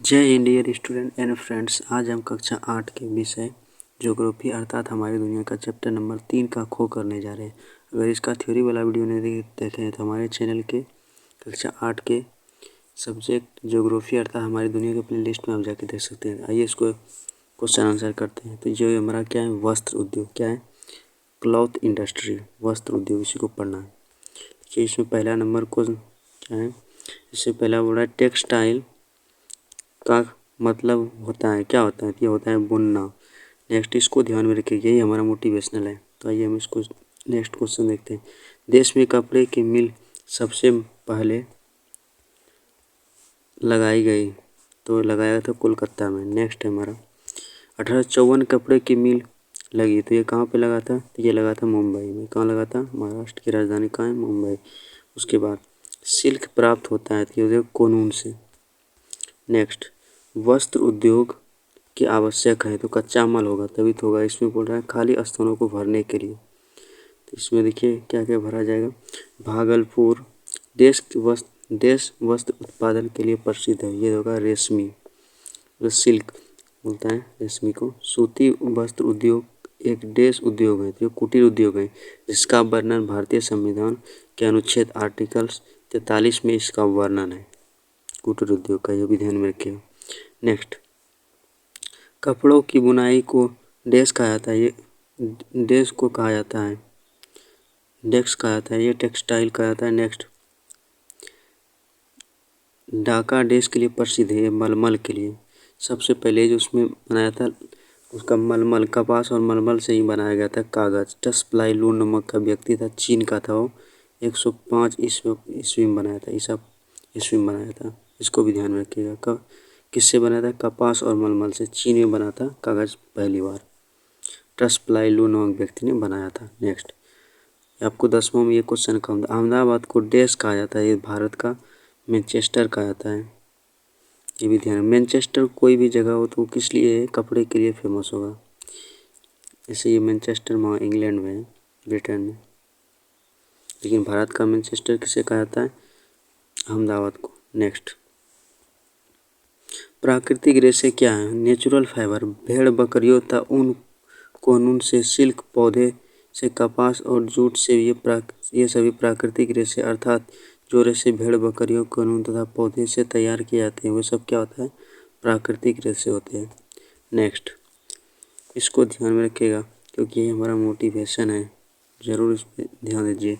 जय हिंद dear student and friends. आज हम कक्षा 8 के विषय ज्योग्राफी अर्थात हमारी दुनिया का चैप्टर नंबर 3 का खो करने जा रहे हैं। अगर इसका थ्योरी वाला वीडियो नहीं देखे हैं तो हमारे चैनल के कक्षा 8 के सब्जेक्ट ज्योग्राफी अर्थात हमारी दुनिया के प्ले लिस्ट में आप जाके देख सकते हैं। आइए इसको क्वेश्चन आंसर करते हैं। तो जो हमारा क्या है, वस्त्र उद्योग क्या है, क्लॉथ इंडस्ट्री, वस्त्र उद्योग, इसी को पढ़ना है। देखिए इसमें पहला नंबर क्वेश्चन क्या है, इससे पहला बोल रहा है टेक्सटाइल का मतलब होता है, क्या होता है, ये होता है बुनना। नेक्स्ट इसको ध्यान में रखिए, यही हमारा मोटिवेशनल है। तो आइए हम इसको नेक्स्ट क्वेश्चन देखते हैं। देश में कपड़े की मिल सबसे पहले लगाई गई, तो लगाया था कोलकाता में। नेक्स्ट है हमारा 1854 कपड़े की मिल लगी, तो ये कहाँ पे लगा था, तो ये लगा था मुंबई में। कहाँ लगा था, महाराष्ट्र की राजधानी कहाँ है, मुंबई। उसके बाद सिल्क प्राप्त होता है, तो ये कोनून से। नेक्स्ट वस्त्र उद्योग की आवश्यक है, तो कच्चा माल होगा तभी तो होगा। इसमें बोल रहा है खाली स्थानों को भरने के लिए, तो इसमें देखिए क्या क्या भरा जाएगा। भागलपुर देश वस्त्र उत्पादन के लिए प्रसिद्ध है, ये होगा रेशमी, तो सिल्क बोलता है रेशमी को। सूती वस्त्र उद्योग एक देश उद्योग है, तो कुटीर उद्योग है, जिसका वर्णन भारतीय संविधान के अनुच्छेद आर्टिकल 43 में इसका वर्णन है, कुटीर उद्योग का, ये भी ध्यान में रखिएगा। नेक्स्ट कपड़ों की बुनाई को डेस्क कहा जाता है, ये डेस्क को कहा जाता है, डेस्क कहा जाता है, ये टेक्सटाइल कहा जाता है। नेक्स्ट ढाका डेस्क के लिए प्रसिद्ध है, मलमल के लिए। सबसे पहले जो उसमें बनाया था उसका मलमल, कपास और मलमल से ही बनाया गया था कागज। टस प्लाई लू नामक का व्यक्ति था, चीन का था वो, 105 ईस्वी में बनाया था, ईसा ईस्वी में बनाया था। इसको भी ध्यान में रखिएगा। कब किससे बना था, कपास और मलमल से, चीन में बना था कागज पहली बार, टस प्लाई लू नामक व्यक्ति ने बनाया था। नेक्स्ट आपको 10वां में ये क्वेश्चन का अहमदाबाद को डेस्क कहा जाता है, ये भारत का मैनचेस्टर कहा जाता है, ये भी ध्यान। मैनचेस्टर कोई भी जगह हो तो किस लिए, कपड़े के लिए फेमस होगा, जैसे ये मैनचेस्टर वहाँ इंग्लैंड में है, ब्रिटेन में, लेकिन भारत का मैनचेस्टर किसे कहा जाता है, अहमदाबाद को। नेक्स्ट प्राकृतिक रेशे क्या है, नेचुरल फाइबर, भेड़ बकरियों तथा ऊन कोनून से, सिल्क पौधे से, कपास और जूट से, ये सभी प्राकृतिक रेशे अर्थात जो रेशे भेड़ बकरियों कोनून तथा पौधे से तैयार किए जाते हैं वो सब क्या होता है, प्राकृतिक रेशे होते हैं। नेक्स्ट इसको ध्यान में रखिएगा क्योंकि ये हमारा मोटिवेशन है, जरूर इस पर ध्यान दीजिए।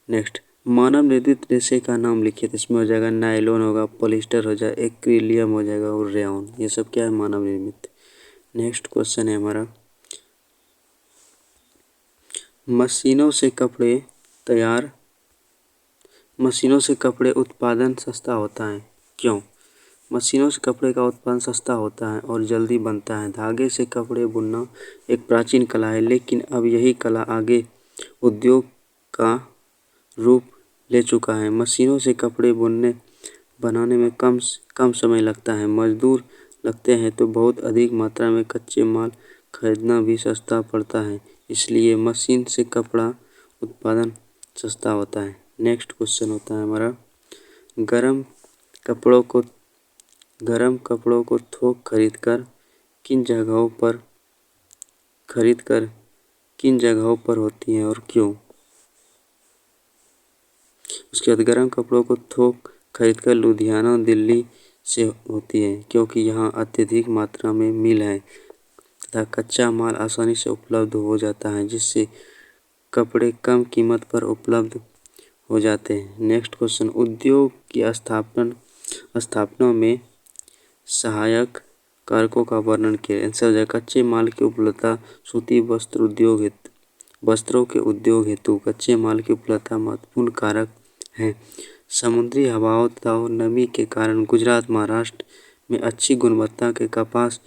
नेक्स्ट मानव निर्मित रेशे का नाम लिखिए, तो इसमें हो जाएगा नायलॉन होगा, पॉलिस्टर हो जाएगा, एक्रिलियम हो जाएगा और रेयॉन, ये सब क्या है, मानव निर्मित। नेक्स्ट क्वेश्चन है हमारा मशीनों से कपड़े उत्पादन सस्ता होता है, क्यों। मशीनों से कपड़े का उत्पादन सस्ता होता है और जल्दी बनता है। धागे से कपड़े बुनना एक प्राचीन कला है, लेकिन अब यही कला आगे उद्योग का रूप ले चुका है। मशीनों से कपड़े बनाने में कम समय लगता है, मजदूर लगते हैं, तो बहुत अधिक मात्रा में कच्चे माल खरीदना भी सस्ता पड़ता है, इसलिए मशीन से कपड़ा उत्पादन सस्ता होता है। नेक्स्ट क्वेश्चन होता है हमारा गरम कपड़ों को थोक खरीदकर किन जगहों पर होती हैं और क्यों। उसके बाद गर्म कपड़ों को थोक खरीदकर लुधियाना दिल्ली से होती है, क्योंकि यहाँ अत्यधिक मात्रा में मिल है तथा कच्चा माल आसानी से उपलब्ध हो जाता है, जिससे कपड़े कम कीमत पर उपलब्ध हो जाते हैं। नेक्स्ट क्वेश्चन उद्योग की स्थापना में सहायक कारकों का वर्णन किया। आंसर है कच्चे माल की उपलब्धता, सूती वस्त्रों के उद्योग हेतु कच्चे माल की उपलब्धता महत्वपूर्ण कारक है। समुद्री हवाओं तथा नमी के कारण गुजरात महाराष्ट्र में अच्छी गुणवत्ता के कपास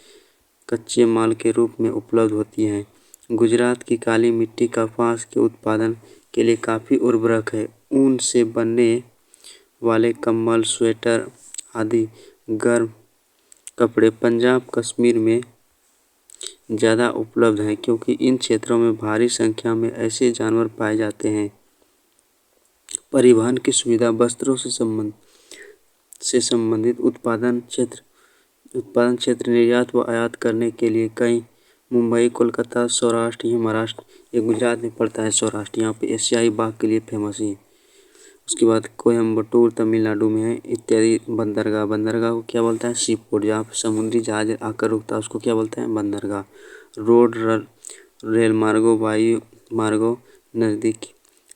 कच्चे माल के रूप में उपलब्ध होती है। गुजरात की काली मिट्टी कपास के उत्पादन के लिए काफ़ी उर्वरक है। ऊन से बनने वाले कंबल, स्वेटर आदि गर्म कपड़े पंजाब कश्मीर में ज़्यादा उपलब्ध हैं, क्योंकि इन क्षेत्रों में भारी संख्या में ऐसे जानवर पाए जाते हैं। परिवहन की सुविधा, वस्त्रों से संबंधित उत्पादन क्षेत्र उत्पादन क्षेत्र निर्यात व आयात करने के लिए कई मुंबई, कोलकाता, सौराष्ट्र, ये महाराष्ट्र, ये गुजरात में पड़ता है सौराष्ट्र। यहाँ पे एशियाई बाघ के लिए फेमस है। उसके बाद कोयम्बटूर तमिलनाडु में है इत्यादि। बंदरगाह, बंदरगाह को क्या बोलता है? सी पोर्ट। जहाँ पे समुद्री जहाज आकर रुकता है उसको क्या बोलते हैं? बंदरगाह। रोड, रेल मार्गों, वायु मार्गों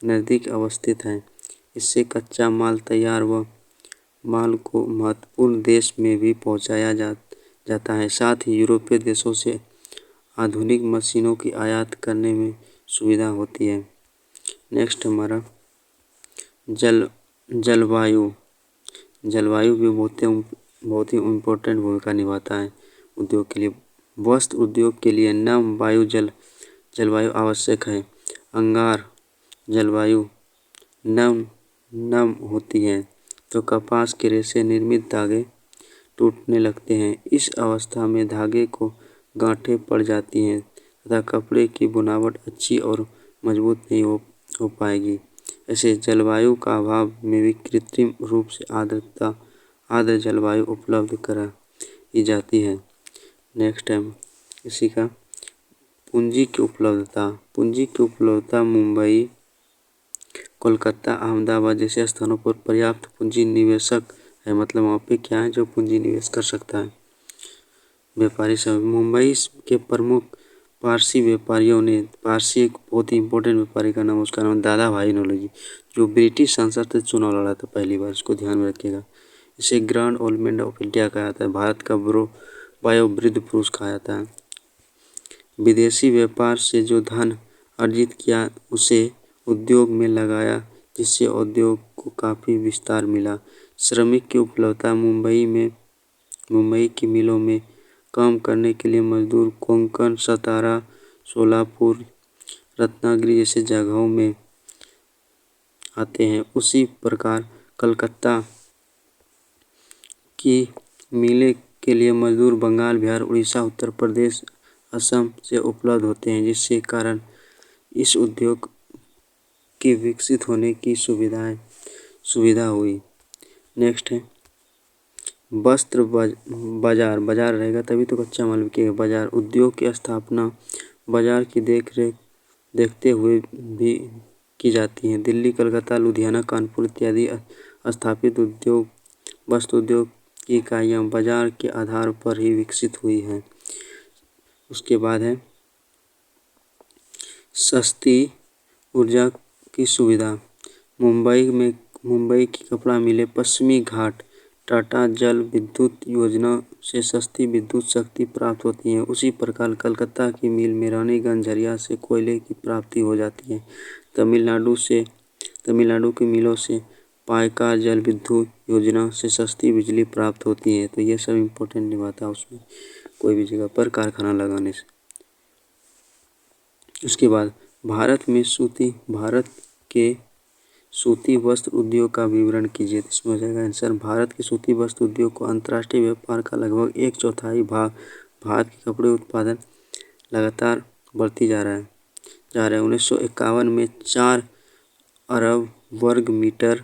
नज़दीक अवस्थित है। इससे कच्चा माल तैयार व माल को महत्वपूर्ण देश में भी पहुंचाया जाता है। साथ ही यूरोपीय देशों से आधुनिक मशीनों की आयात करने में सुविधा होती है। नेक्स्ट हमारा जलवायु। जलवायु भी बहुत ही इम्पोर्टेंट भूमिका निभाता है उद्योग के लिए। वस्त्र उद्योग के लिए नम वायु जलवायु आवश्यक है। अंगार जलवायु नम होती है तो कपास के रेशे निर्मित धागे टूटने लगते हैं। इस अवस्था में धागे को गांठें पड़ जाती हैं तथा कपड़े की बुनावट अच्छी और मजबूत नहीं हो पाएगी। ऐसे जलवायु का अभाव में भी कृत्रिम रूप से आर्द्र जलवायु उपलब्ध कराई जाती है। नेक्स्ट टाइम इसी का पूंजी की उपलब्धता मुंबई, कोलकाता, अहमदाबाद जैसे स्थानों पर पर्याप्त पूंजी निवेशक है। मतलब वहाँ पे क्या है जो पूंजी निवेश कर सकता है। व्यापारी सब मुंबई के प्रमुख पारसी व्यापारियों ने, पारसी एक बहुत ही इंपॉर्टेंट व्यापारी का नाम, उसका नाम दादा भाई नौरोजी, जो ब्रिटिश संसद से चुनाव लड़ा था पहली बार, इसको ध्यान में रखिएगा। इसे ग्रैंड ओल्ड ऑफ इंडिया कहा जाता है। भारत का वयोवृद्ध पुरुष कहा जाता है। विदेशी व्यापार से जो धन अर्जित किया उसे उद्योग में लगाया, जिससे उद्योग को काफ़ी विस्तार मिला। श्रमिक की उपलब्धता मुंबई की मिलों में काम करने के लिए मजदूर कोंकण, सतारा, सोलापुर, रत्नागिरी जैसे जगहों में आते हैं। उसी प्रकार कलकत्ता की मिलें के लिए मजदूर बंगाल, बिहार, उड़ीसा, उत्तर प्रदेश, असम से उपलब्ध होते हैं, जिससे कारण इस उद्योग के विकसित होने की सुविधा हुई। नेक्स्ट है वस्त्र बाजार रहेगा तभी तो कच्चा माल बिकेगा। बाजार उद्योग की स्थापना बाजार की देखते हुए भी की जाती है। दिल्ली, कलकत्ता, लुधियाना, कानपुर इत्यादि स्थापित वस्त्र उद्योग की इकाइयाँ बाजार के आधार पर ही विकसित हुई हैं। उसके बाद है सस्ती ऊर्जा की सुविधा। मुंबई की कपड़ा मिलें, पश्चिमी घाट, टाटा जल विद्युत योजना से सस्ती विद्युत शक्ति प्राप्त होती है। उसी प्रकार कलकत्ता की मिल में रानीगंज झरिया से कोयले की प्राप्ति हो जाती है। तमिलनाडु की मिलों से पायकार जल विद्युत योजना से सस्ती बिजली प्राप्त होती है। तो ये सब इम्पोर्टेंट निभाता है उसमें कोई भी जगह पर कारखाना लगाने से। उसके बाद भारत के सूती वस्त्र उद्योग का विवरण कीजिए। इसमें हो जाएगा आंसर। भारत के सूती वस्त्र उद्योग को अंतर्राष्ट्रीय व्यापार का लगभग 1/4 भाग भारत के कपड़े उत्पादन लगातार बढ़ती जा रहा है। 1951 में 4 अरब वर्ग मीटर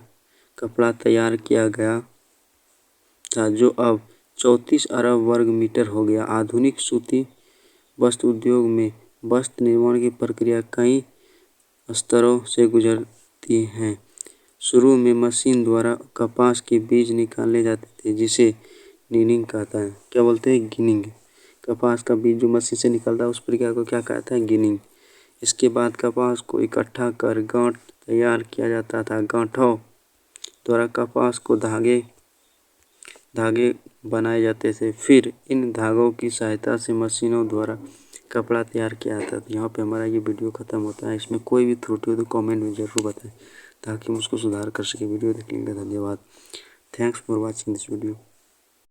कपड़ा तैयार किया गया था, जो अब 34 अरब वर्ग मीटर हो गया। आधुनिक सूती वस्त्र उद्योग में वस्त्र निर्माण की प्रक्रिया कई स्तरों से गुजरती है। शुरू में मशीन द्वारा कपास के बीज निकाले जाते थे, जिसे गिनिंग कहता है। क्या बोलते हैं? गिनिंग। कपास का बीज जो मशीन से निकलता है उस प्रक्रिया को क्या कहता है? गिनिंग। इसके बाद कपास को इकट्ठा कर गांठ तैयार किया जाता था। गांठों द्वारा कपास को धागे बनाए जाते थे। फिर इन धागों की सहायता से मशीनों द्वारा कपड़ा तैयार किया जाता था। यहाँ पे हमारा ये वीडियो ख़त्म होता है। इसमें कोई भी त्रुटि हो तो कमेंट में ज़रूर बताएं ताकि हम उसको सुधार कर सकें। वीडियो देखने के लिए धन्यवाद। Thanks for watching this video.